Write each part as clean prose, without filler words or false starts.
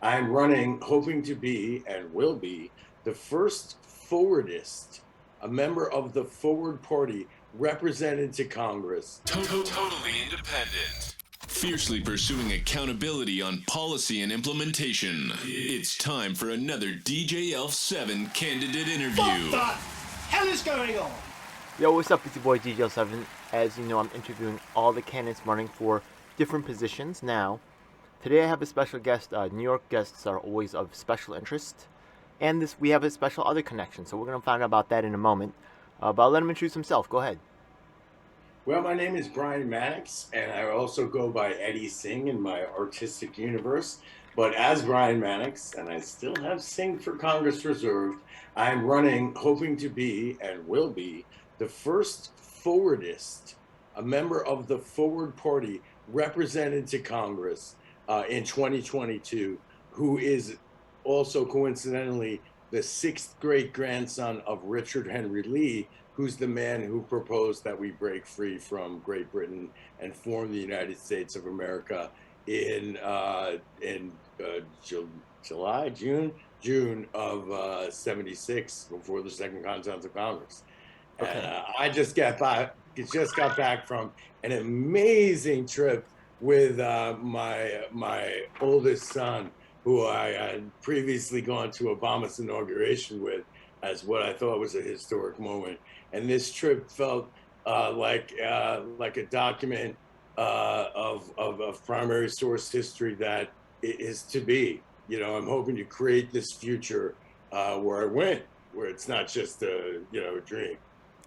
I'm running, hoping to be and will be the first Forwardist, a member of the Forward Party represented to Congress. Totally independent. Fiercely pursuing accountability on policy and implementation. It's time for another DJ Elf 7 candidate interview. What the hell is going on? Yo, what's up? It's your boy DJ7. As you know, I'm interviewing all the candidates running for different positions. Now, today I have a special guest. New York guests are always of special interest. And we have a special other connection, so we're going to find out about that in a moment. But I'll let him introduce himself. Go ahead. Well, my name is Brian Mannix, and I also go by Eddie Singh in my artistic universe. But as Brian Mannix, and I still have Singh for Congress reserved, I'm running, hoping to be and will be the first Forwardist, a member of the Forward Party represented to Congress in 2022, who is also coincidentally the sixth great grandson of Richard Henry Lee, who's the man who proposed that we break free from Great Britain and form the United States of America in June of '76, before the Second Continental Congress. Okay. And I just got back from an amazing trip with my oldest son, who I had previously gone to Obama's inauguration with, as what I thought was a historic moment. And this trip felt like a document of primary source history that is to be. You know, I'm hoping to create this future where I win, where it's not just a dream.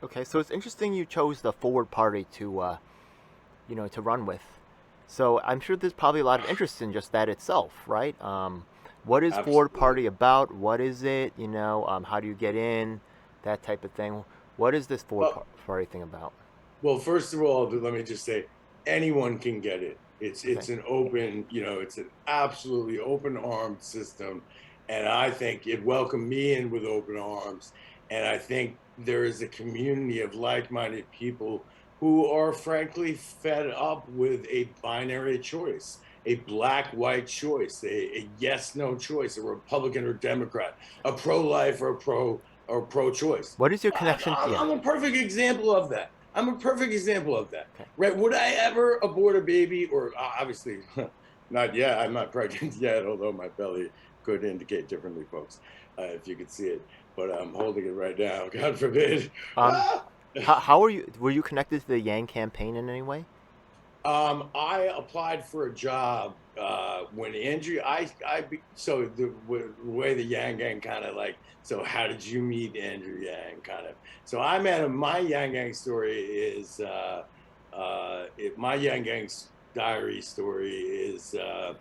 Okay, so it's interesting you chose the Forward Party to run with. So I'm sure there's probably a lot of interest in just that itself, right? What is Absolutely. Forward Party about? What is it? How do you get in? That type of thing. What is this Forward Party thing about? Well, first of all, let me just say, anyone can get it. It's an open, it's an absolutely open-armed system, and I think it welcomed me in with open arms. And I think there is a community of like-minded people who are frankly fed up with a binary choice, a black-white choice, a yes-no choice, a Republican or Democrat, a pro-life or pro-choice. What is your connection? I'm a perfect example of that. Okay. Right? Would I ever abort a baby? Or obviously, not yet. I'm not pregnant yet, although my belly could indicate differently, folks, if you could see it. But I'm holding it right now. God forbid. How were you connected to the Yang campaign in any way? I applied for a job when Andrew. So the way the Yang Gang kind of like. So how did you meet Andrew Yang? Kind of. So I met him. My Yang Gang story is my Yang Gang's diary story is a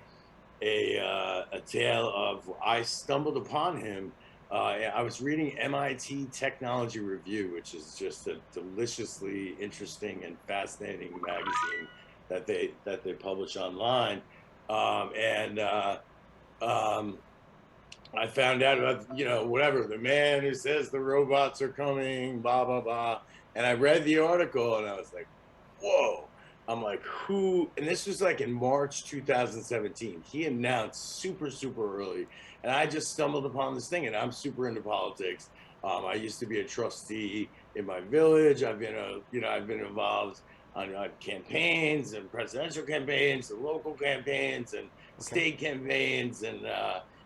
tale of I stumbled upon him. I was reading MIT Technology Review, which is just a deliciously interesting and fascinating magazine that they publish online, and I found out about whatever, the man who says the robots are coming, blah blah blah, and I read the article and I was like, whoa. I'm like, who? And this was like in March 2017. He announced super early, and I just stumbled upon this thing. And I'm super into politics. I used to be a trustee in my village. I've been involved on campaigns and presidential campaigns, and local campaigns, and state campaigns, and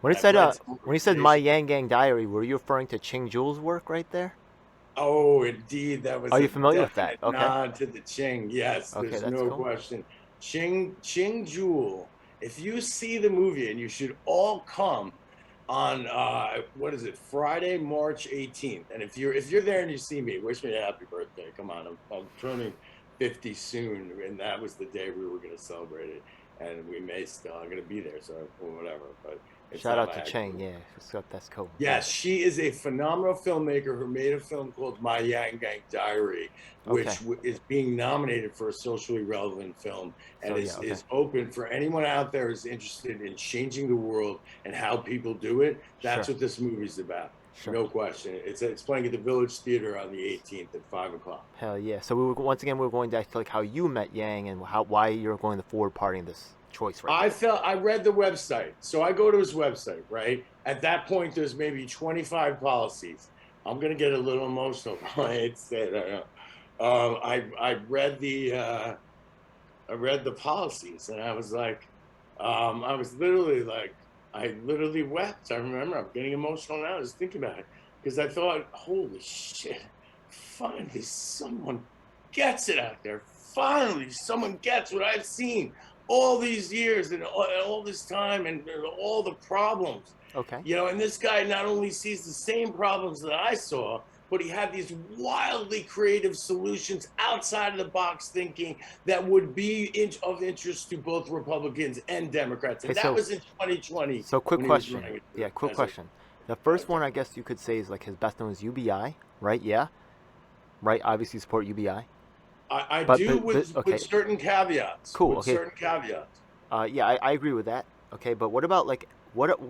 When you said my Yang Gang diary, were you referring to Ching Jules' work right there? Oh, indeed, that was. Are you familiar with that? Okay. Nod to the Ching. Yes, Okay, there's that's no cool. question. Ching Jewel. If you see the movie, and you should all come on what is it, Friday, March 18th. And if you're there and you see me, wish me a happy birthday. Come on, I'm turning 50 soon, and that was the day we were going to celebrate it. And we may still. I'm going to be there, so whatever. But Shout out to Cheng, yeah, that's cool. Yes, she is a phenomenal filmmaker who made a film called My Yang Gang Diary, which is being nominated for a socially relevant film, and is open for anyone out there who's interested in changing the world and how people do it. That's what this movie's about. Sure. No question. It's playing at the Village Theater on the 18th at 5 o'clock. Hell yeah! So we were going back to like how you met Yang and why you're going to the Forward Party in this choice right I read the website. So I go to his website, right? At that point, there's maybe 25 policies. I'm going to get a little emotional. I hate to say it. I know. I read the policies and I was like, I was literally like, I literally wept. I remember I'm getting emotional now just thinking about it because I thought, holy shit, finally someone gets it out there. Finally, someone gets what I've seen all these years and all this time and all the problems. Okay. You know, and this guy not only sees the same problems that I saw, but he had these wildly creative solutions outside of the box thinking that would be of interest to both Republicans and Democrats. And Okay, that was in 2020 so quick when he was question. running. Yeah, quick As a, question. The first one I guess you could say is like his best known is UBI, right? Yeah, right. Obviously, you support UBI. I But, do okay, with certain caveats. cool. With Okay, certain caveats. yeah, I agree with that. Okay, but what about like what?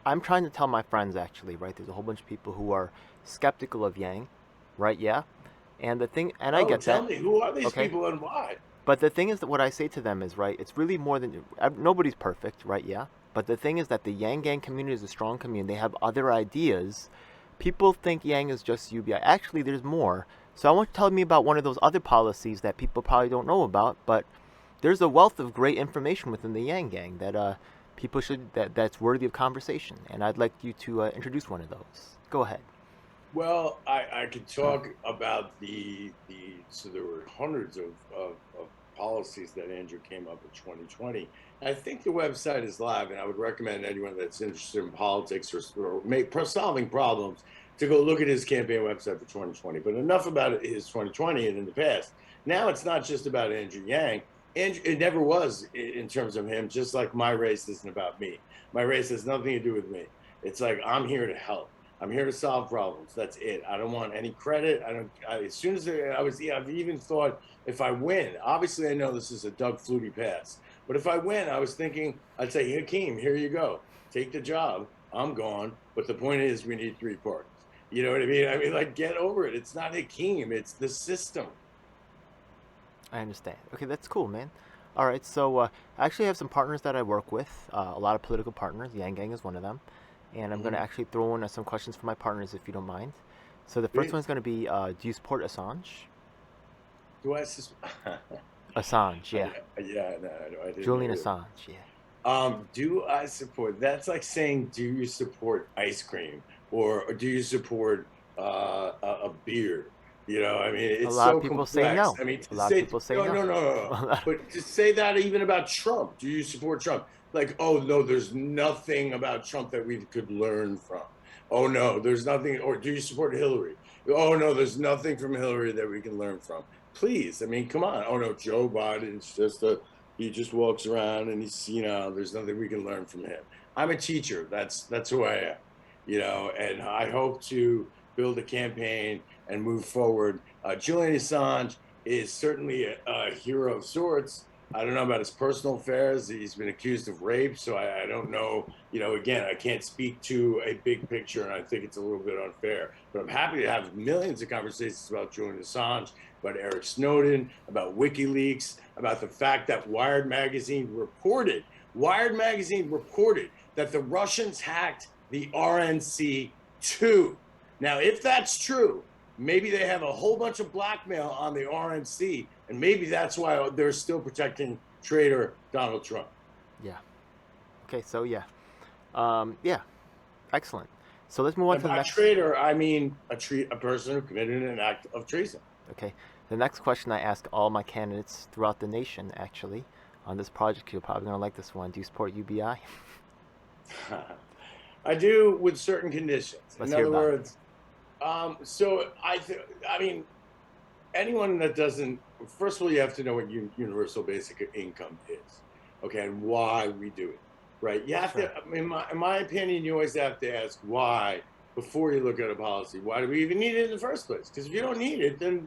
I'm trying to tell my friends actually, right? There's a whole bunch of people who are skeptical of Yang, right? Yeah, and the thing, and I Oh, get tell that. me, who are these Okay, people and why? but the thing is that what I say to them is right. It's really more than nobody's perfect, right? Yeah, but the thing is that the Yang Gang community is a strong community. They have other ideas. People think Yang is just UBI. Actually, there's more. So I want you to tell me about one of those other policies that people probably don't know about, but there's a wealth of great information within the Yang Gang that people should that's worthy of conversation. And I'd like you to introduce one of those. Go ahead. Well, I could talk about so there were hundreds of policies that Andrew came up in 2020. I think the website is live, and I would recommend anyone that's interested in politics or solving problems to go look at his campaign website for 2020. But enough about his 2020 and in the past. Now it's not just about Andrew Yang. Andrew, it never was in terms of him, just like my race isn't about me. My race has nothing to do with me. It's like I'm here to help. I'm here to solve problems. That's it. I don't want any credit. As soon as I've even thought if I win, obviously I know this is a Doug Flutie pass, but if I win, I was thinking I'd say, Hakeem, here you go, take the job. I'm gone. But the point is, we need three parties. You know what I mean? I mean, like, get over it. It's not Hakeem. It's the system. I understand. Okay, that's cool, man. All right, so I actually have some partners that I work with. A lot of political partners. Yang Gang is one of them. And I'm going to actually throw in some questions for my partners if you don't mind. So the first one's going to be, do you support Assange? Do I? Assange, yeah. Yeah, no, I didn't. Julian Assange, yeah. Do I support? That's like saying, do you support ice cream or do you support a beer? You know, I mean, it's A lot so of people complex. say no. I mean, A lot of people say no. No. But to say that even about Trump, do you support Trump? Like, oh no, there's nothing about Trump that we could learn from. Oh no, there's nothing. Or do you support Hillary? Oh no, there's nothing from Hillary that we can learn from. Please, I mean, come on. Oh no, Joe Biden's he just walks around and he's, you know, there's nothing we can learn from him. I'm a teacher. That's who I am, you know, and I hope to build a campaign and move forward. Julian Assange is certainly a hero of sorts. I don't know about his personal affairs. He's been accused of rape, so I don't know. You know, again, I can't speak to a big picture, and I think it's a little bit unfair. But I'm happy to have millions of conversations about Julian Assange, about Eric Snowden, about WikiLeaks, about the fact that Wired magazine reported that the Russians hacked the RNC-2. Now, if that's true, maybe they have a whole bunch of blackmail on the RNC, and maybe that's why they're still protecting traitor Donald Trump. Yeah. Okay, so yeah. Yeah. Excellent. So let's move on to the next. Traitor, I mean a person who committed an act of treason. Okay. The next question I ask all my candidates throughout the nation, actually, on this project, you're probably going to like this one. Do you support UBI? I do, with certain conditions. Let's In hear other about words, so I mean, anyone that doesn't, first of all, you have to know what universal basic income is, okay, and why we do it, right? You have to, in my opinion, you always have to ask why before you look at a policy. Why do we even need it in the first place? Because if you don't need it, then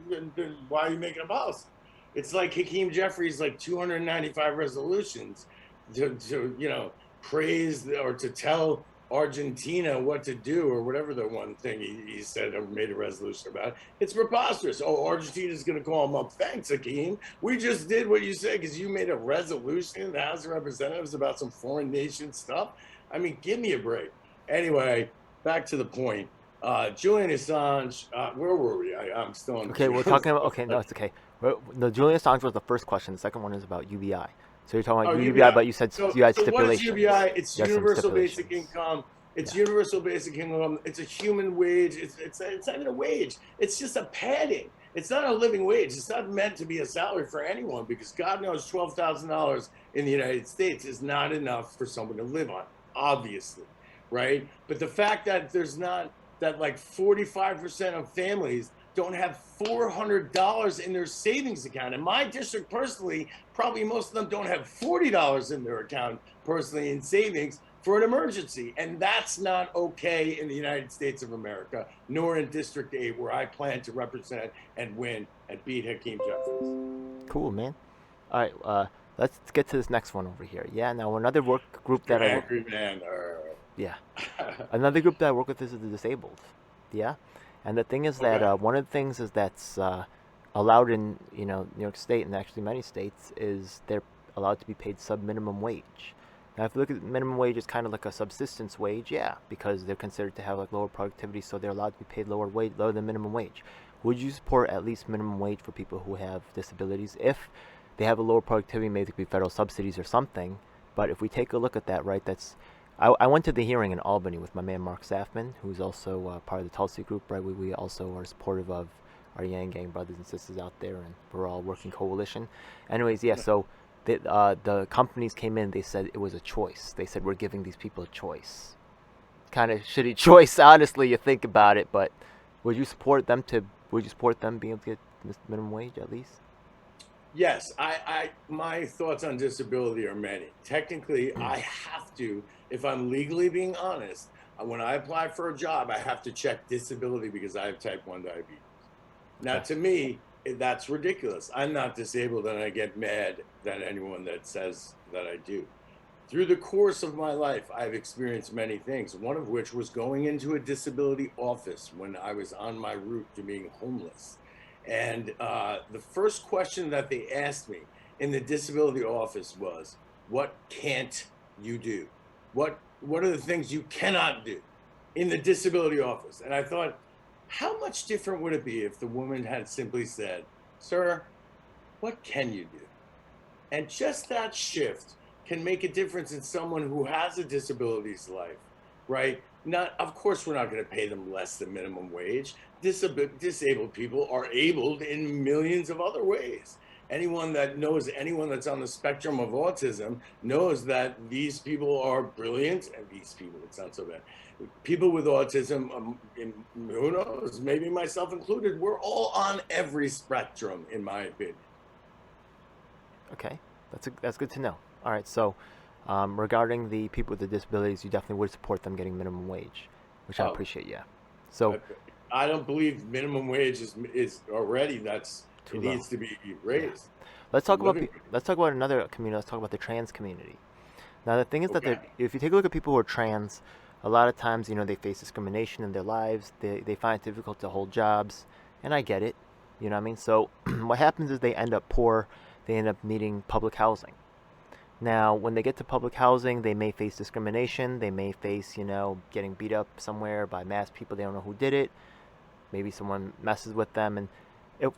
why are you making a policy? It's like Hakeem Jeffries' like 295 resolutions to you know, praise or to tell Argentina what to do or whatever the one thing he said or made a resolution about. It's preposterous. Oh, Argentina's going to call him up. Thanks, Hakeem. We just did what you said because you made a resolution in the House of Representatives about some foreign nation stuff. I mean, give me a break. Anyway, back to the point. Julian Assange, where were we? I'm still on. Okay, we're talking about. Okay, no, it's okay. The Julian Assange was the first question. The second one is about UBI. So you're talking about UBI, but you said you had so what is stipulations. UBI? It's You had some universal basic stipulations. income. It's Yeah. universal basic income. It's a human wage. It's not even a wage. It's just a padding. It's not a living wage. It's not meant to be a salary for anyone because God knows $12,000 in the United States is not enough for someone to live on, obviously, right? But the fact that there's not that like 45% of families don't have $400 in their savings account. In my district personally, probably most of them don't have $40 in their account personally in savings for an emergency. And that's not okay in the United States of America, nor in District 8, where I plan to represent and win and beat Hakeem Jeffries. Cool, man. All right, let's get to this next one over here. Yeah, now another work group that I work. Angry man. Yeah, another group that I work with is the disabled. Yeah, and the thing is that one of the things is that's allowed in New York State and actually many states is they're allowed to be paid sub-minimum wage. Now, if you look at minimum wage, it's kind of like a subsistence wage, yeah, because they're considered to have like lower productivity, so they're allowed to be paid lower than minimum wage. Would you support at least minimum wage for people who have disabilities? If they have a lower productivity, maybe it could be federal subsidies or something. But if we take a look at that, right, I went to the hearing in Albany with my man Mark Saffman, who's also part of the Tulsi group, right? We also are supportive of our Yang Gang brothers and sisters out there, and we're all working coalition. Anyways, yeah, so the companies came in, they said it was a choice. They said, we're giving these people a choice. Kind of shitty choice, honestly, you think about it, but would you support them being able to get minimum wage at least? Yes, my thoughts on disability are many. Technically, I have to, if I'm legally being honest, when I apply for a job, I have to check disability because I have type 1 diabetes. Now, to me, that's ridiculous. I'm not disabled and I get mad at anyone that says that I do. Through the course of my life, I've experienced many things, one of which was going into a disability office when I was on my route to being homeless. And the first question that they asked me in the disability office was, what can't you do? What are the things you cannot do in the disability office? And I thought, how much different would it be if the woman had simply said, sir, what can you do? And just that shift can make a difference in someone who has a disability's life, right? Of course, we're not going to pay them less than minimum wage. Disabled people are abled in millions of other ways. Anyone that knows anyone that's on the spectrum of autism knows that these people are brilliant, and these people, it sounds so bad. People with autism, who knows, maybe myself included, we're all on every spectrum, in my opinion. Okay, that's good to know. All right, so regarding the people with the disabilities, you definitely would support them getting minimum wage, which I appreciate. Yeah. So I don't believe minimum wage is already it needs to be raised. Yeah. Let's talk about another community. Let's talk about the trans community. Now the thing is that if you take a look at people who are trans, a lot of times they face discrimination in their lives. They find it difficult to hold jobs, and I get it. You know what I mean? So what happens is they end up poor. They end up needing public housing. Now, when they get to public housing, they may face discrimination. They may face, getting beat up somewhere by mass people. They don't know who did it. Maybe someone messes with them. And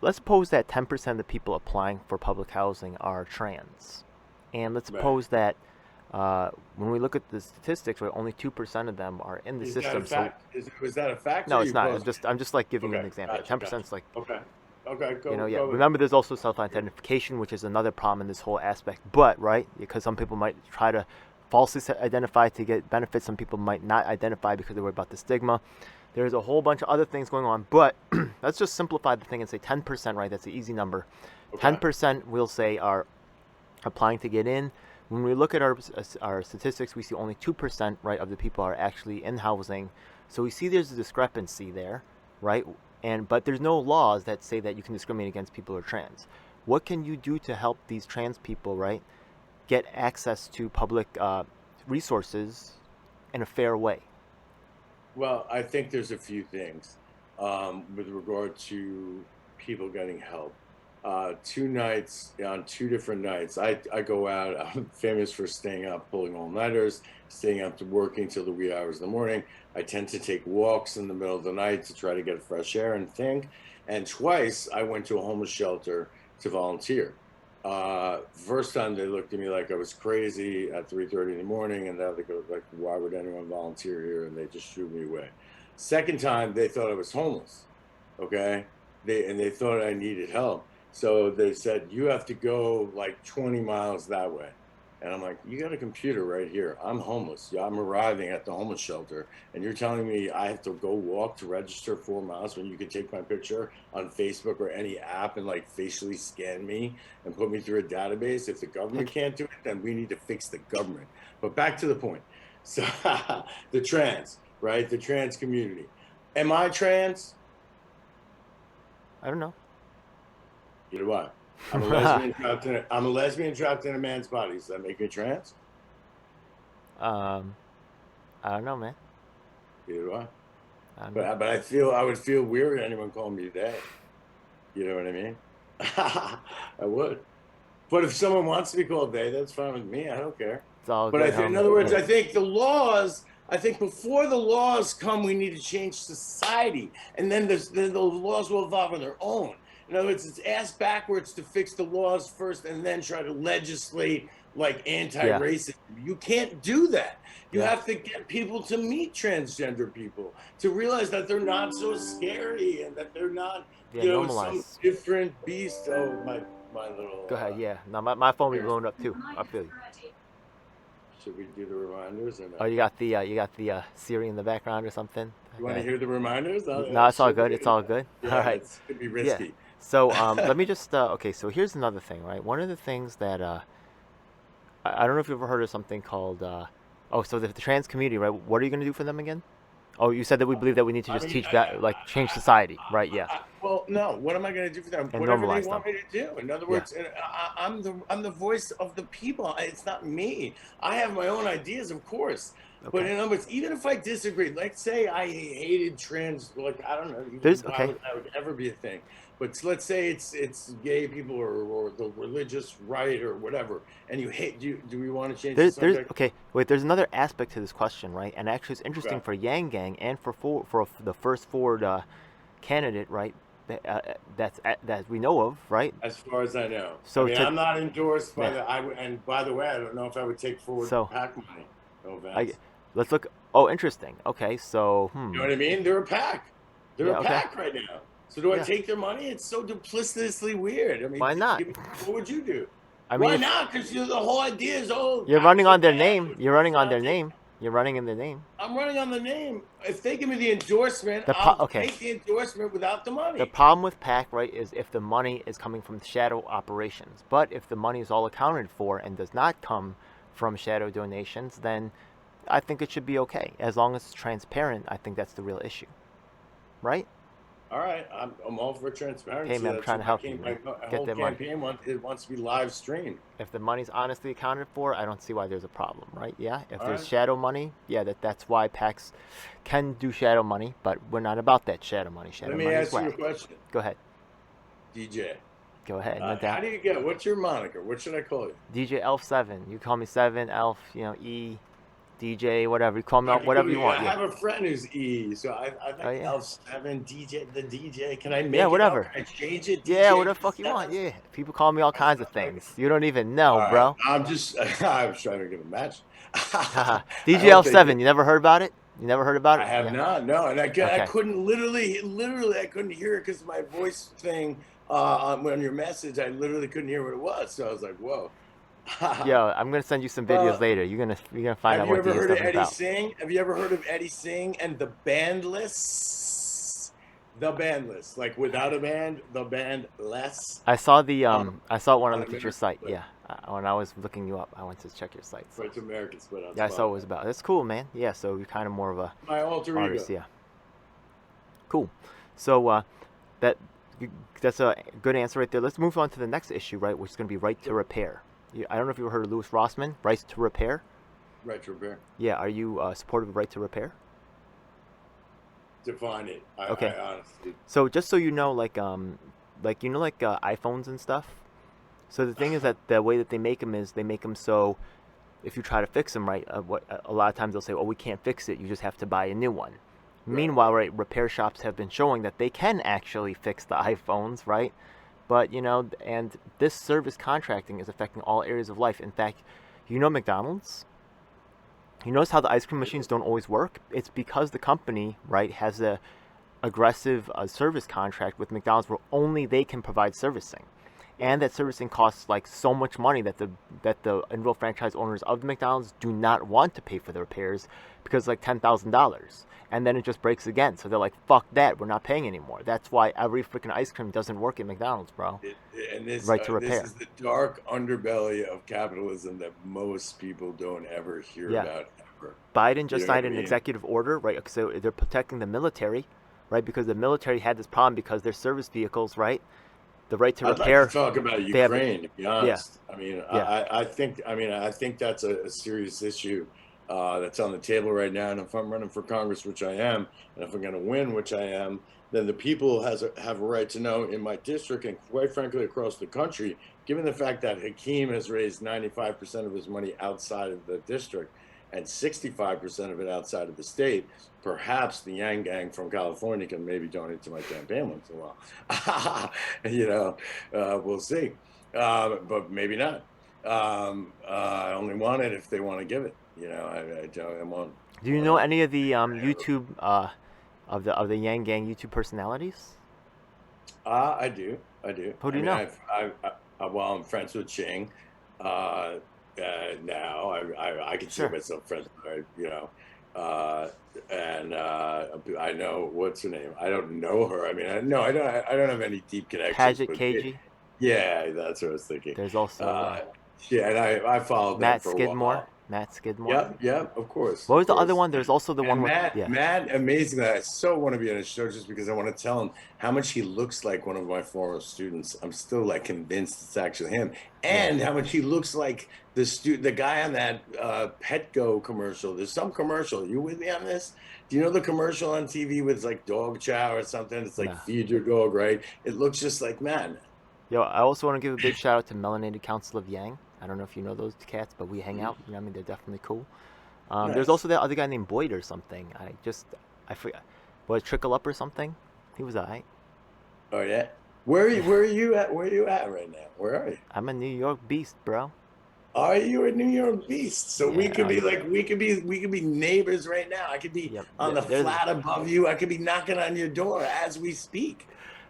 let's suppose that 10% of the people applying for public housing are trans. And let's suppose that when we look at the statistics, only 2% of them are in the system. Is that a fact? Was that a fact? No, it's not. I'm just like giving you an example. 10% is like... Okay, go. Remember, there's also self-identification, which is another problem in this whole aspect. But, right, because some people might try to falsely identify to get benefits. Some people might not identify because they worry about the stigma. There's a whole bunch of other things going on. But let's just simplify the thing and say 10%, right? That's an easy number. 10% we'll say are applying to get in. When we look at our statistics, we see only 2%, right, of the people are actually in housing. So we see there's a discrepancy there, right? But there's no laws that say that you can discriminate against people who are trans. What can you do to help these trans people, right, get access to public resources in a fair way? Well, I think there's a few things with regard to people getting help. 2 nights on 2 different nights, I go out. I'm famous for staying up, pulling all-nighters, staying up to working till the wee hours of the morning. I tend to take walks in the middle of the night to try to get fresh air and think. And twice I went to a homeless shelter to volunteer. First time they looked at me like I was crazy at 3:30 in the morning, and now they go like, "Why would anyone volunteer here?" And they just threw me away. Second time they thought I was homeless. Okay, they thought I needed help, so they said you have to go like 20 miles that way. And I'm like, you got a computer right here. I'm homeless. Yeah, I'm arriving at the homeless shelter, and you're telling me I have to go walk to register 4 miles when you could take my picture on Facebook or any app and like facially scan me and put me through a database? If the government can't do it, then we need to fix the government. But back to the point. So the trans, right? The trans community. Am I trans? I don't know. You know what? I'm a lesbian trapped in a man's body. Does that make me trans? I don't know, man. You know what? I don't know. But I would feel weird anyone calling me they. You know what I mean? I would. But if someone wants to be called they, that's fine with me. I don't care. It's all But good. in other words, I think before the laws come, we need to change society, and then the laws will evolve on their own. In other words, it's ass backwards to fix the laws first and then try to legislate like anti-racism. You can't do that. You have to get people to meet transgender people, to realize that they're not so scary and that they're not, some different beast. Oh, my little. Go ahead. Yeah. No, my phone will be blowing up too. I feel you. Should we do the reminders? Or no? Oh, you got the Siri in the background or something? You want to hear the reminders? No, it's all good. It's all good. Yeah, all right. It's gonna be risky. Yeah. So let me just okay. So here's another thing, right? One of the things that I don't know if you've ever heard of something called so the trans community, right? What are you going to do for them again? Oh, you said that we believe that we need to just teach that, like change society, right? Yeah. Well, no. What am I going to do for them? And Whatever normalize they want me to do. In other words, I'm the voice of the people. It's not me. I have my own ideas, of course. Okay. But in other words, even if I disagree, let's say I hated trans, like I don't know, Okay. that would ever be a thing. But let's say it's gay people or the religious right or whatever, and you hate. Do we want to change the subject? Okay. Wait. There's another aspect to this question, right? And actually, it's interesting for Yang Gang and for the first Ford candidate, right? That we know of, right? As far as I know. So I'm not endorsed by and by the way, I don't know if I would take forward PAC money. No offense. Let's look. Oh, interesting. Okay, so You know what I mean? They're a PAC. They're a PAC right now. So do I take their money? It's so duplicitously weird. I mean, why not? What would you do? I mean, why not? Because the whole idea is you're running on their name. You're running on their name. You're running in their name. I'm running on the name. If they give me the endorsement, I'll take the endorsement without the money. The problem with PAC, right, is if the money is coming from shadow operations. But if the money is all accounted for and does not come from shadow donations, then I think it should be okay. As long as it's transparent, I think that's the real issue. Right? All right. I'm all for transparency. Hey, man, I'm trying to help you. My whole campaign wants to be live streamed. If the money's honestly accounted for, I don't see why there's a problem, right? Yeah. If there's shadow money, that's why PACs can do shadow money, but we're not about that shadow money. Shadow money. Let me ask you a question. Go ahead. DJ. Go ahead. How do you get? What's your moniker? What should I call you? DJ Elf7. You call me 7, Elf, E, DJ, whatever. You call me whatever you want. I have a friend who's E, so I think Elf7, DJ, the DJ. Can I make whatever. it up? Can I change it? DJ whatever the fuck you want. Yeah. People call me all kinds of things. You don't even know, bro. I'm was trying to get a match. DJ Elf7. You never heard about it? You never heard about it? I have not. No, and I couldn't literally I couldn't hear it because my voice thing on your message, I literally couldn't hear what it was. So I was like, whoa. Yo, I'm gonna send you some videos later. You're gonna find out what DJ stuff is about. Have you ever heard of Eddie Singh? Have you ever heard of Eddie Singh and the Bandless? The Bandless, like without a band, the Bandless. I saw I saw one on the feature site. Yeah, when I was looking you up, I went to check your site. So. It's American Split. Yeah, I saw what it was about. That's cool, man. Yeah, so you're kind of more of a my alter artist. ego. Yeah. Cool. So that's a good answer right there. Let's move on to the next issue, right, which is going to be right to repair. I don't know if you ever heard of Louis Rossman, Right to Repair. Right to repair. Yeah, are you supportive of right to repair? Define it. Okay. I honestly. So just so you know, like you know, like iPhones and stuff. So the thing is that the way that they make them is they make them so if you try to fix them right, a lot of times they'll say, "Oh, we can't fix it. You just have to buy a new one." Right. Meanwhile, right, repair shops have been showing that they can actually fix the iPhones, right? But you know, and this service contracting is affecting all areas of life. In fact, you know McDonald's. You notice how the ice cream machines don't always work? It's because the company, right, has a aggressive service contract with McDonald's where only they can provide servicing, and that servicing costs like so much money that the individual franchise owners of the McDonald's do not want to pay for the repairs because it's like $10,000, and then it just breaks again. So they're like, "Fuck that, we're not paying anymore." That's why every freaking ice cream doesn't work at McDonald's, bro. And this, Right to repair. this is the dark underbelly of capitalism that most people don't ever hear Yeah. about ever. Biden just You know what signed I an mean? executive order, right? So they're protecting the military, right? Because the military had this problem because their service vehicles, right? The right to I'd repair. like to talk about they have- Ukraine, to be honest. I mean, Yeah. I think that's a serious issue that's on the table right now. And if I'm running for Congress, which I am, and if I'm going to win, which I am, then the people have a right to know in my district and quite frankly across the country, given the fact that Hakeem has raised 95% of his money outside of the district and 65% of it outside of the state. Perhaps the Yang Gang from California can maybe donate to my campaign once in a while. You know, we'll see. But maybe not. I only want it if they want to give it. You know, I don't. I want. Do you know any of the YouTube of the Yang Gang YouTube personalities? I do. I do. Who do you I mean, know? well, I'm friends with Ching. Now I consider Sure. myself friends with her, you know. And I know what's her name. I don't know her. I mean, I don't have any deep connections. Paget But KG. yeah, that's what I was thinking. There's also Yeah, and I followed Matt them for a Skidmore. while. Matt Skidmore. Yep, of course. What was of the course. other one? There's also the one And with Matt, amazingly, I so want to be on his show just because I want to tell him how much he looks like one of my former students. I'm still like convinced it's actually him, and how much he looks like the guy on that Petco commercial. There's some commercial. You with me on this? Do you know the commercial on TV with like dog chow or something? It's like Nah. feed your dog, right? It looks just like Matt. Yo, I also want to give a big shout out to Melanated Council of Yang. I don't know if you know those cats, but we hang out. You know what I mean? They're definitely cool. Nice. There's also that other guy named Boyd or something. I forgot. Was Trickle Up or something? He was alright. Oh yeah. Where are you at? Where are you at right now? Where are you? I'm a New York beast, bro. Are you a New York beast? So we Yeah, could be like we could be neighbors right now. I could be Yep, on the there's- flat above you. I could be knocking on your door as we speak.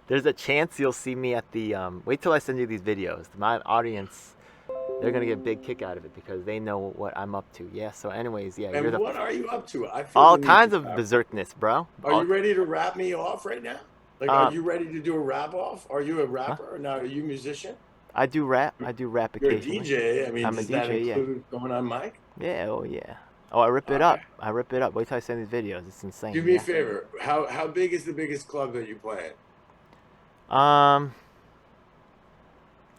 There's a chance you'll see me at the. Wait till I send you these videos. My audience, they're gonna get a big kick out of it because they know what I'm up to. Yeah. So, anyways, yeah, And you're what are you up to? I feel all the need kinds to of rap. berserkness, bro. Are you ready to rap me off right now? Like, are you ready to do a rap off? Are you a rapper or not? Are you a musician? I do rap. I do rap You're a occasionally. DJ. I mean, I'm a does that DJ, yeah. include going on mic? Yeah. Oh yeah. Oh, I rip it up. I rip it up. Wait till I send these videos. It's insane. Do me a yeah. favor. How big is the biggest club that you play at? I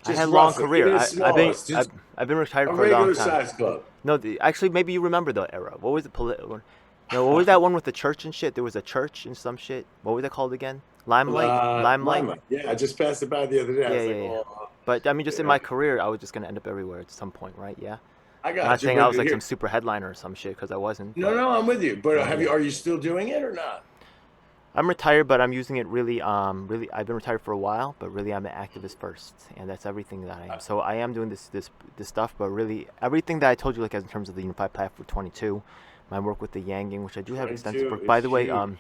Just had a long roughly. career. Even the smallest, just I've been retired a for a long regular time. size club. No, actually, maybe you remember the era. What was the one? No, what was that one with the church and shit? There was a church and some shit. What was that called again? Limelight. Limelight. Yeah, I just passed it by the other day. I was Yeah, like, yeah, yeah. oh, But I mean, just in Yeah. my career, I was just gonna end up everywhere at some point, right? Yeah. I I'm got not you. saying but I was like here- some super headliner or some shit because I wasn't. No, but no, I'm with you. But Yeah. are you still doing it or not? I'm retired, but I'm using it really. I've been retired for a while, but really, I'm an activist first, and that's everything that I am. So I am doing this stuff, but really, everything that I told you, like as in terms of the Unified Platform 22, my work with the Yang Gang, which I do have extensive 22 work. By is the way, huge.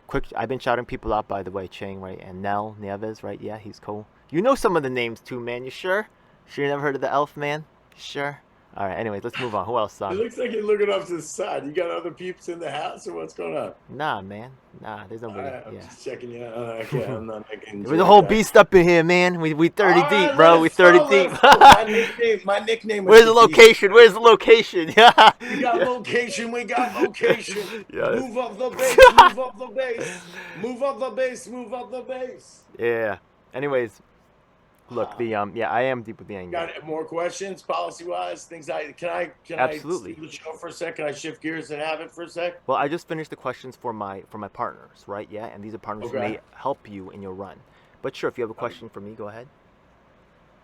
quick, I've been shouting people out. By the way, Chang, right, and Nell Nieves, right? Yeah, he's cool. You know some of the names too, man. You sure? Sure, you never heard of the Elf Man? Sure. All right. Anyways, let's move on. Who else? It looks like you're looking off to the side. You got other peeps in the house, or what's going on? Nah, man. Nah, there's nobody. I'm Yeah. just checking you. Okay, I'm not making. There's a whole beast up in here, man. We 30 All deep, right, bro. We let's 30 go, deep. let's go. My nickname was Where's the Beast. location? Where's the location? Yeah. We got location. We got location. Yeah, Move up the base. Move up the base. Move up the base. Move up the base. Yeah. Anyways, Look, the yeah, I am deep with the Yang Gang. Got more questions, policy wise? Things can I Absolutely. steal the show for a sec? Can I shift gears and have it for a sec? Well, I just finished the questions for my partners, right? Yeah, and these are partners who Okay. may help you in your run. But sure, if you have a question for me, go ahead.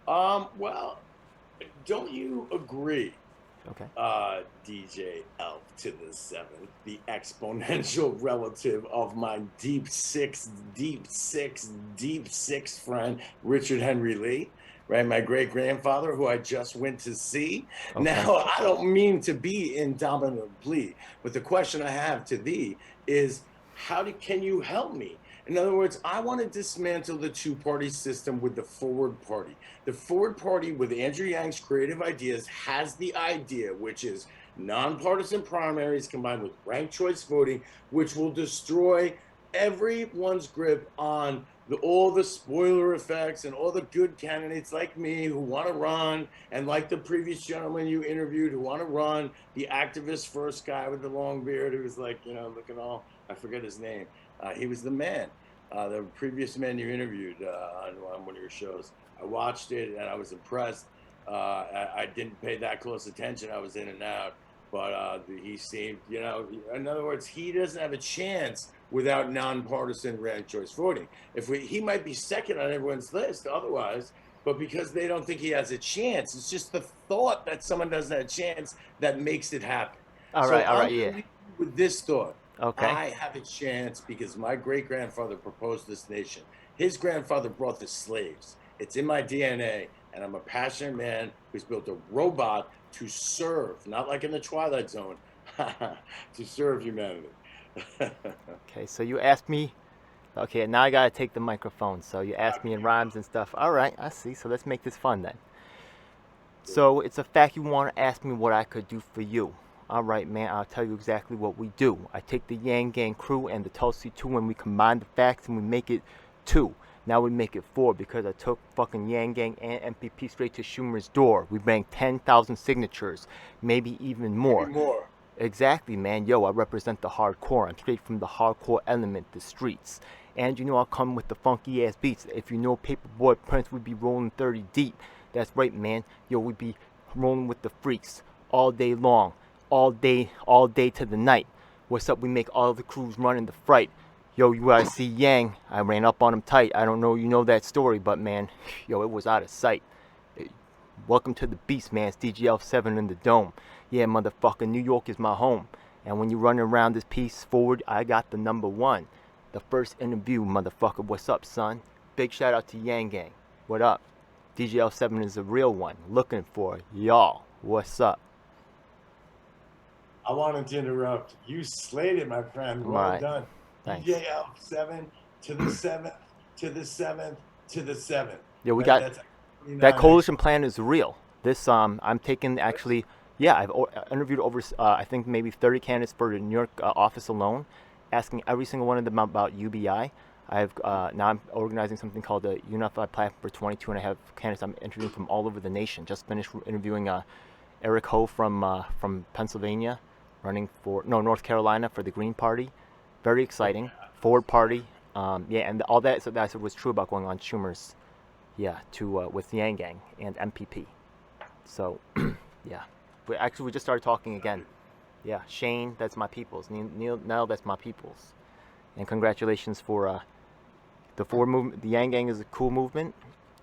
Well, don't you agree, Okay. DJ Elf to the seventh, the exponential relative of my deep six friend Richard Henry Lee, right? My great grandfather, who I just went to see. Okay. Now, I don't mean to be indomitably, but the question I have to thee is, can you help me? In other words, I want to dismantle the two-party system with the Forward Party. The Forward Party, with Andrew Yang's creative ideas, has the idea, which is nonpartisan primaries combined with ranked choice voting, which will destroy everyone's grip on all the spoiler effects and all the good candidates like me who want to run, and like the previous gentleman you interviewed who want to run, the activist first guy with the long beard who was like, looking all, I forget his name. He was the man, the previous man you interviewed on one of your shows. I watched it and I was impressed. I didn't pay that close attention. I was in and out, but he seemed, in other words, he doesn't have a chance without nonpartisan ranked choice voting. He might be second on everyone's list otherwise, but because they don't think he has a chance, it's just the thought that someone doesn't have a chance that makes it happen. All So right. All I'm right. Yeah. gonna leave you with this thought. Okay. I have a chance because my great grandfather proposed this nation. His grandfather brought the slaves. It's in my DNA, and I'm a passionate man who's built a robot to serve, not like in the Twilight Zone, to serve humanity. Okay. So you asked me. Okay. Now I gotta take the microphone. So you asked me in rhymes and stuff. All right. I see. So let's make this fun then. So it's a fact you want to ask me what I could do for you. All right, man, I'll tell you exactly what we do. I take the Yang Gang crew and the Tulsi 2 and we combine the facts and we make it 2. Now we make it 4 because I took fucking Yang Gang and MPP straight to Schumer's door. We banked 10,000 signatures, maybe even more. Maybe more. Exactly, man. Yo, I represent the hardcore. I'm straight from the hardcore element, the streets. And I'll come with the funky ass beats. If you know Paperboy Prince, we'd be rolling 30 deep. That's right, man. Yo, we'd be rolling with the freaks all day long. All day to the night. What's up? We make all the crews run in the fright. Yo, you guys see Yang? I ran up on him tight. I don't know you know that story, but man, yo, it was out of sight. Welcome to the beast, man. It's DGL7 in the dome. Yeah, motherfucker, New York is my home. And when you run around this piece forward, I got the number 1. The first interview, motherfucker. What's up, son? Big shout out to Yang Gang. What up? DGL7 is a real one. Looking for y'all. What's up? I wanted to interrupt. You slayed it, my friend. Well done. Thanks. DJL7 to the 7th, to the 7th, to the 7th. Yeah, we got that coalition plan is real. This I'm taking actually. Yeah, I've interviewed over I think maybe 30 candidates for the New York office alone, asking every single one of them about UBI. Now I'm organizing something called the Unified Platform for 22, and I have candidates I'm interviewing from all over the nation. Just finished interviewing Eric Ho from Pennsylvania, running for North Carolina for the Green Party. Very exciting. Forward Party. Yeah, and all that. So that was true about going on Schumer's. Yeah, with Yang Gang and MPP. So, yeah. We just started talking again. Yeah, Shane, that's my people's. Neil, that's my people's. And congratulations for the Forward movement. The Yang Gang is a cool movement.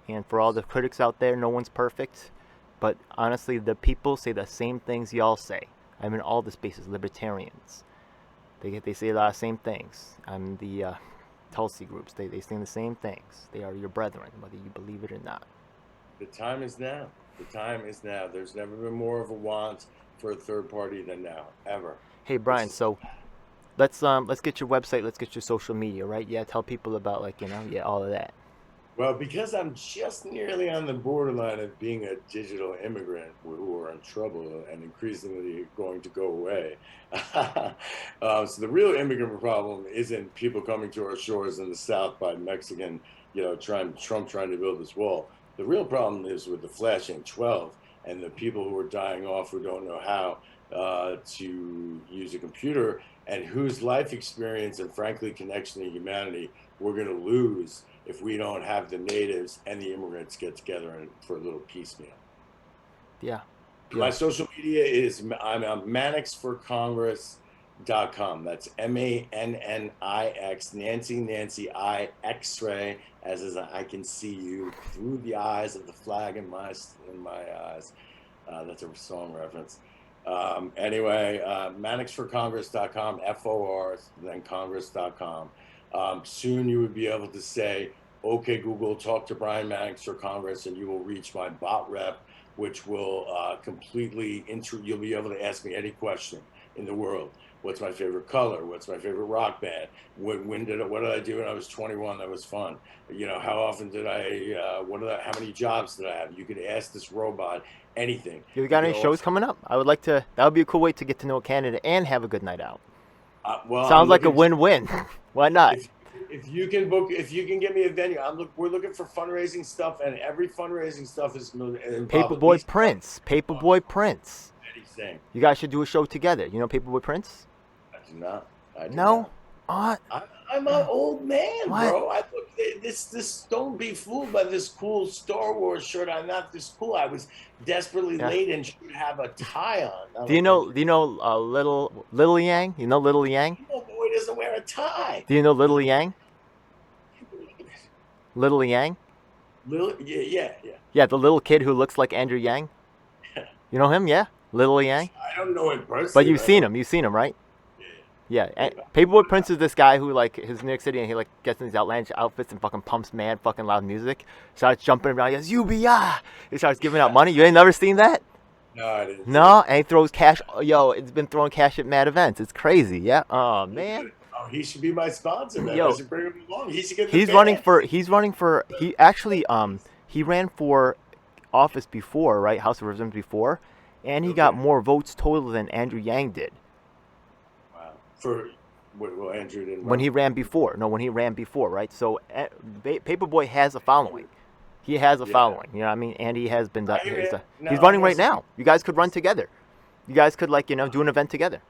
And for all the critics out there, no one's perfect. But honestly, the people say the same things y'all say. I'm in all the spaces, libertarians. They say a lot of same things. I'm the Tulsi groups. They say the same things. They are your brethren, whether you believe it or not. The time is now. The time is now. There's never been more of a want for a third party than now, ever. Hey Brian, so let's get your website, let's get your social media, right? Yeah, tell people about all of that. Well, because I'm just nearly on the borderline of being a digital immigrant who are in trouble and increasingly going to go away. So the real immigrant problem isn't people coming to our shores in the South by Mexican, Trump trying to build this wall. The real problem is with the flashing 12 and the people who are dying off who don't know how to use a computer and whose life experience and frankly connection to humanity we're going to lose if we don't have the natives and the immigrants get together for a little piecemeal. Yeah. My social media is I'm on MannixForCongress.com. That's MANNIX, Nancy I X-ray, as is I can see you through the eyes of the flag in my eyes. That's a song reference. Anyway, MannixForCongress.com, FOR, then Congress.com. Soon you would be able to say, okay, Google, talk to Brian Mannix for Congress, and you will reach my bot rep, which will you'll be able to ask me any question in the world. What's my favorite color? What's my favorite rock band? What did I do when I was 21? That was fun. How often did how many jobs did I have? You could ask this robot anything. You got any shows coming up? I would like to. That would be a cool way to get to know a candidate and have a good night out. Well, sounds like a win-win. Why not? If you can get me a venue, we're looking for fundraising stuff, and every fundraising stuff is Paperboy Prince. Paperboy Prince. You guys should do a show together. You know Paperboy Prince? I do not. No. I'm an old man, bro. Don't be fooled by this cool Star Wars shirt. I'm not this cool. I was desperately late and should have a tie on. Do you know Little Yang? You know Little Yang? No boy doesn't wear a tie. Do you know Little Yang? Little Yang? Yeah. Yeah, the little kid who looks like Andrew Yang. You know him? Yeah, Little Yang. I don't know him personally. But you've seen him. You've seen him, right? Yeah, and Paperboy Prince is this guy who his New York City, and he gets in these outlandish outfits and fucking pumps mad fucking loud music. Starts jumping around, he goes UBI. He starts giving out money. You ain't never seen that? No, I didn't. No, and he throws cash. Yo, it's been throwing cash at mad events. It's crazy. Yeah. Oh man. Oh, he should be my sponsor, man. Yo, I should bring him along. He should get. He's running for. He actually he ran for office before, right? House of Representatives before, and he got more votes total than Andrew Yang did. Well, Andrew didn't. When he ran before, right? So Paperboy has a following. He has a following. You know what I mean? And he has been. He's running right now. You guys could run together. You guys could do an event together.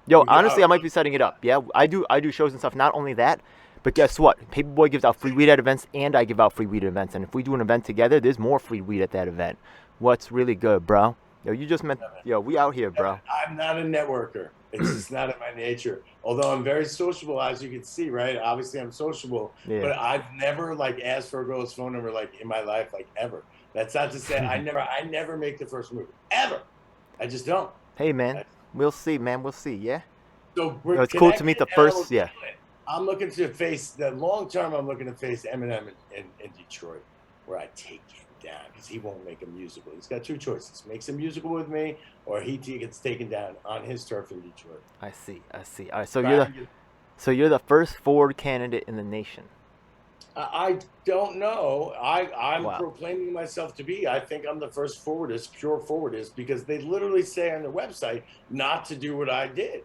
Yo, honestly, I might be setting it up. Yeah, I do shows and stuff. Not only that, but guess what? Paperboy gives out free weed at events, and I give out free weed at events. And if we do an event together, there's more free weed at that event. What's really good, bro? Yo, you just meant. Yo, we out here, bro. I'm not a networker. It's just not in my nature. Although I'm very sociable, as you can see, right? Obviously, I'm sociable, but I've never asked for a girl's phone number in my life, ever. That's not to say I never make the first move ever. I just don't. Hey, man, we'll see, man. We'll see. Yeah. So it's cool to meet the first. Yeah. I'm looking to face the long term. I'm looking to face Eminem in Detroit, where I take him down because he won't make a musical. He's got two choices: makes a musical with me, or he gets taken down on his turf in Detroit. I see. All right, so you're the first forward candidate in the nation. I don't know. I'm proclaiming myself to be. I think I'm the first forwardist, pure forwardist, because they literally say on their website not to do what I did.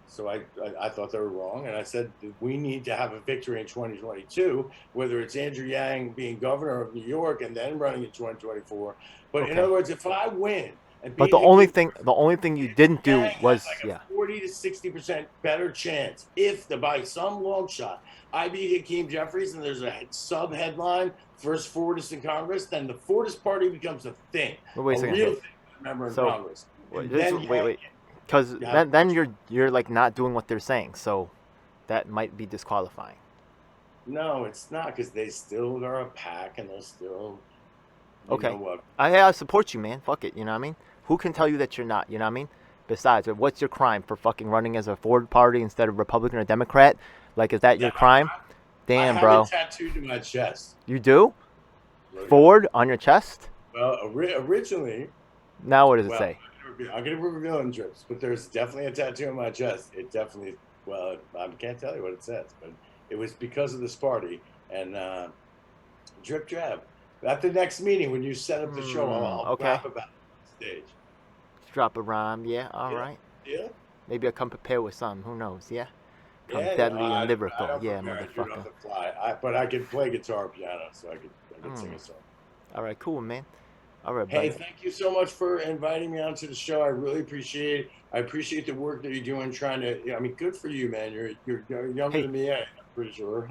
So I thought they were wrong, and I said we need to have a victory in 2022, whether it's Andrew Yang being governor of New York and then running in 2024. But in other words, if I win, but the only thing you didn't do was 40 to 60% better chance by some long shot I beat Hakeem Jeffries and there's a sub headline first Forwardist in Congress, then the Forwardist party becomes a thing, a real thing. Member in Congress. Wait. Because then you're not doing what they're saying, so that might be disqualifying. No, it's not, because they still are a pack, and they're still. Okay. I support you, man. Fuck it. You know what I mean? Who can tell you that you're not? You know what I mean? Besides, what's your crime for fucking running as a Ford party instead of Republican or Democrat? Is that your crime? Damn, bro. I have it tattooed to my chest. You do? Ford on your chest? Well, originally. Now what does it say? I'm going to reveal in drips, but there's definitely a tattoo on my chest. It definitely, I can't tell you what it says, but it was because of this party. And drip jab. At the next meeting, when you set up the show, I'll rap about the stage. Drop a rhyme, yeah, all right. Yeah. Maybe I'll come prepared with something, who knows, yeah? Come deadly and lyrical, yeah, motherfucker. But I can play guitar or piano, so I can sing a song. All right, cool, man. All right, buddy. Hey, thank you so much for inviting me onto the show. I really appreciate it. I appreciate the work that you're doing, trying to. Good for you, man. You're younger than me. for sure.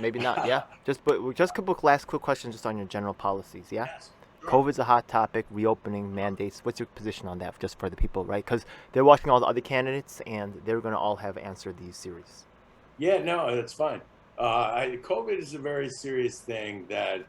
Maybe not. Yeah. Just a couple last quick questions just on your general policies. Yeah. Yes, sure. COVID's a hot topic. Reopening mandates. What's your position on that, just for the people, right? Because they're watching all the other candidates, and they're going to all have answered these series. Yeah, no, that's fine. COVID is a very serious thing that,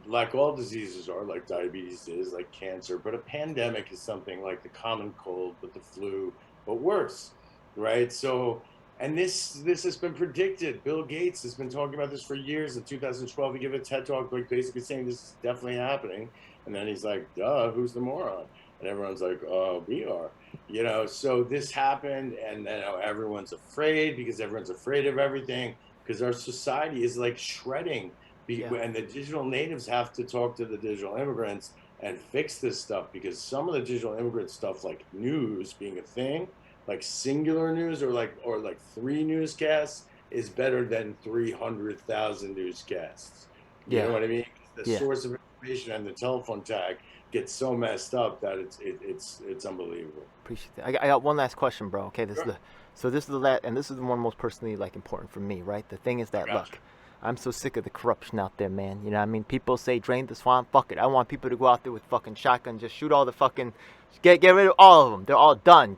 like all diseases are, like diabetes is, like cancer, but a pandemic is something like the common cold, but the flu, but worse, right? So, and this has been predicted. Bill Gates has been talking about this for years. In 2012, he gave a TED talk, like basically saying this is definitely happening, and then he's like, "Duh, who's the moron?" And everyone's like, "Oh, we are." So this happened, and now everyone's afraid because everyone's afraid of everything because our society is like shredding. Yeah. And the digital natives have to talk to the digital immigrants and fix this stuff, because some of the digital immigrant stuff, like news being a thing, like singular news, or like 3 newscasts, is better than 300,000 newscasts. You Yeah. know what I mean? The Yeah. source of information and the telephone tag gets so messed up that it's unbelievable. Appreciate that. I got one last question, bro. Okay, Sure. this is the last, and this is the one most personally like important for me, right? The thing is that Gotcha. look, I'm so sick of the corruption out there, man. You know what I mean? People say drain the swamp. Fuck it. I want people to go out there with fucking shotgun, just shoot all the fucking, get rid of all of them. They're all done.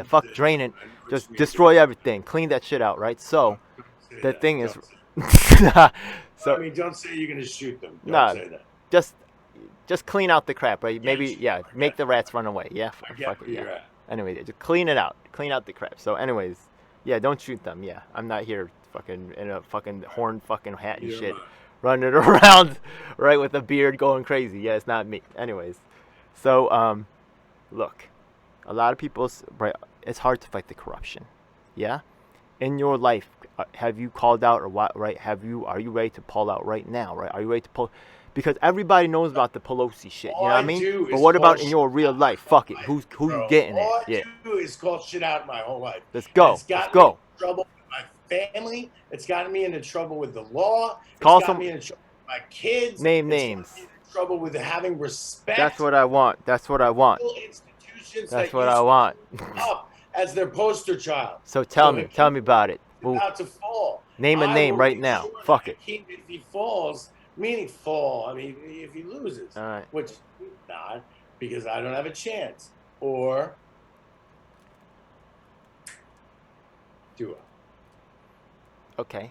Fuck drain it. Just destroy everything. Clean that shit out, right? So the thing is, so I mean, don't say you're gonna shoot them. Don't nah, say that. just clean out the crap, right? Maybe Yes, yeah, I make get the it. rats run away. Yeah, I get fuck where it, yeah. you're at. Anyway, just clean it out. Clean out the crap. So, anyways, yeah, don't shoot them. Yeah, I'm not here fucking in a fucking horn fucking hat and You're shit, right. running around right with a beard going crazy. Yeah, it's not me. Anyways, so look, a lot of people, right? It's hard to fight the corruption. Yeah, in your life, have you called out or what? Right? Are you ready to pull out right now? Right? Are you ready to pull? Because everybody knows about the Pelosi shit. You know what I mean? do But is what call about in your shit real out life? my Fuck it. whole life, Who you bro. getting All it? Yeah. I do is call shit out my whole life. Let's And go. it's Let's gotten me go. in trouble with my family. It's gotten me into trouble with the law. Call It's gotten some me in trouble with my kids. name It's gotten names. me in trouble with having respect. That's what I want. That's what I want. for institutions That's that what I used to want. hold up as their poster child. So tell if me about it. he's about to fall, Name a I name will right make now. sure Fuck that it. if he falls, meaning fall, I mean if he loses, All right. which he's not, because I don't have a chance, or do Okay.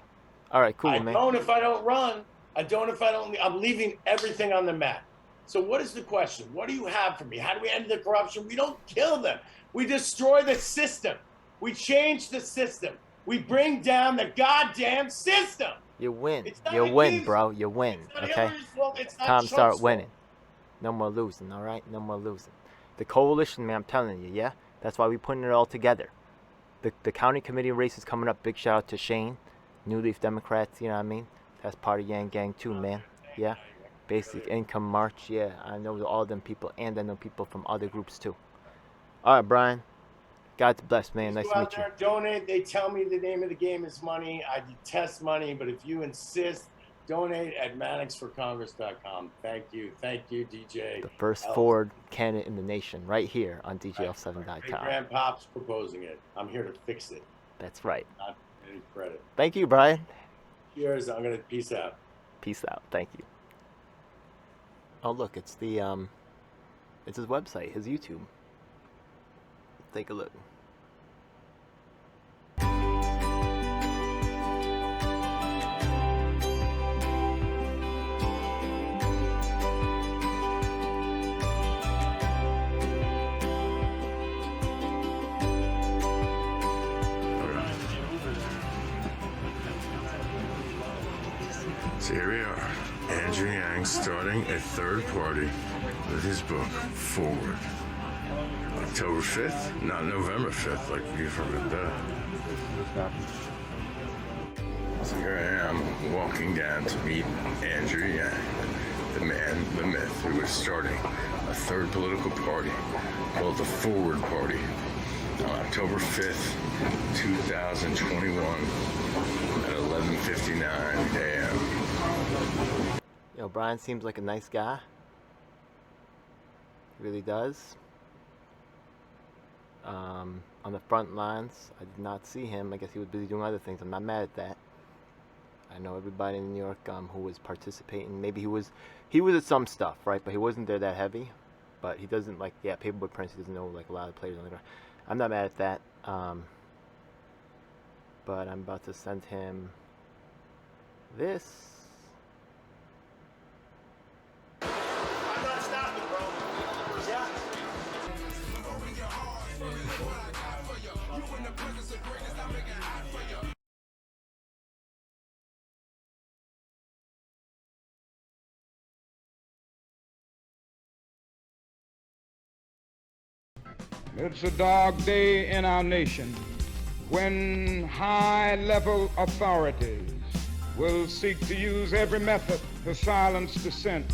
All right. Cool, I man. don't if I don't run. I don't if I don't. I'm leaving everything on the map. So what is the question? What do you have for me? How do we end the corruption? We don't kill them. We destroy the system. We change the system. We bring down the goddamn system. You win. It's not You the win, king's bro. fault. You win. It's not Okay. Hillary's fault. It's not Time Trump's to start fault. winning. No more losing. All right. No more losing. The coalition, man. I'm telling you. Yeah. That's why we putting it all together. The county committee race is coming up. Big shout out to Shane, New Leaf Democrats. You know what I mean? That's part of Yang Gang too, man. Yeah. Basic Income March. Yeah. I know all them people, and I know people from other groups too. All right, Brian. God's bless, man. Please Nice go to out meet you. there and donate. They tell me the name of the game is money. I detest money, but if you insist, donate at mannixforcongress.com. Thank you, DJ. The first Elf. Ford candidate in the nation, right here on Great DJL7.com. grandpops proposing it. I'm here to fix it, That's right. not any credit. Thank you, Brian. Cheers. I'm gonna peace out. Peace out. Thank you. Oh, look, it's it's his website, his YouTube. Take a look. So here we are, Andrew Yang starting a third party with his book, Forward. October 5th, not November 5th, like you've heard that. So here I am, walking down to meet Andrew Yang, the man, the myth, who is starting a third political party called the Forward Party on October 5th, 2021 at 11:59 a.m. Yo, Brian seems like a nice guy. Really does. On the front lines, I did not see him. I guess he was busy doing other things. I'm not mad at that. I know everybody in New York who was participating. Maybe he was at some stuff, right? But he wasn't there that heavy. But he doesn't like, yeah, Paperboy Prince. He doesn't know like a lot of players on the ground. I'm not mad at that. But I'm about to send him this. I'm not stopping, bro. Yeah. It's a dark day in our nation when high-level authorities will seek to use every method to silence dissent.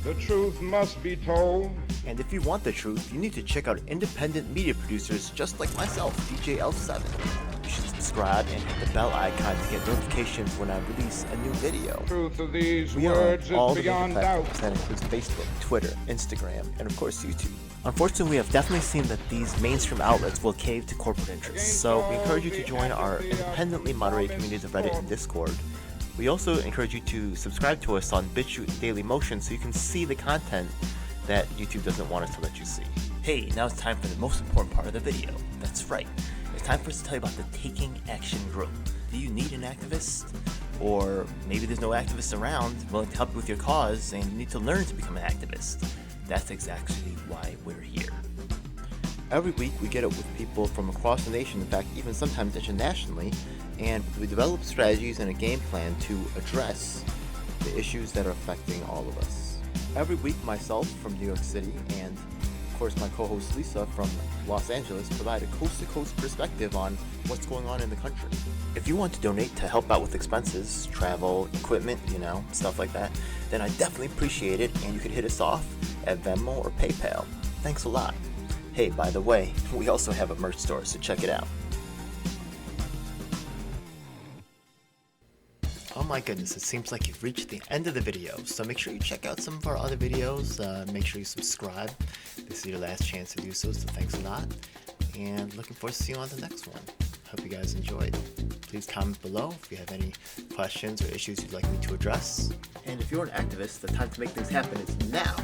The truth must be told. And if you want the truth, you need to check out independent media producers just like myself, DJ L7. You should subscribe and hit the bell icon to get notifications when I release a new video. The truth of these We are words on all is the major beyond doubt. platforms. That includes Facebook, Twitter, Instagram, and of course YouTube. Unfortunately, we have definitely seen that these mainstream outlets will cave to corporate interests, so we encourage you to join our independently moderated communities of Reddit and Discord. We also encourage you to subscribe to us on BitChute and Daily Motion so you can see the content that YouTube doesn't want us to let you see. Hey, now it's time for the most important part of the video. That's right. It's time for us to tell you about the Taking Action group. Do you need an activist? Or maybe there's no activists around willing to help you with your cause and you need to learn to become an activist. That's exactly why we're here. Every week we get up with people from across the nation, in fact even sometimes internationally, and we develop strategies and a game plan to address the issues that are affecting all of us. Every week myself from New York City and of course my co-host Lisa from Los Angeles provide a coast-to-coast perspective on what's going on in the country. If you want to donate to help out with expenses, travel, equipment, stuff like that, then I definitely appreciate it, and you can hit us off at Venmo or PayPal. Thanks a lot. Hey, by the way, we also have a merch store, so check it out. Oh my goodness, it seems like you've reached the end of the video, so make sure you check out some of our other videos, make sure you subscribe. This is your last chance to do so thanks a lot, and looking forward to seeing you on the next one. Hope you guys enjoyed. Please comment below if you have any questions or issues you'd like me to address. And if you're an activist, the time to make things happen is now.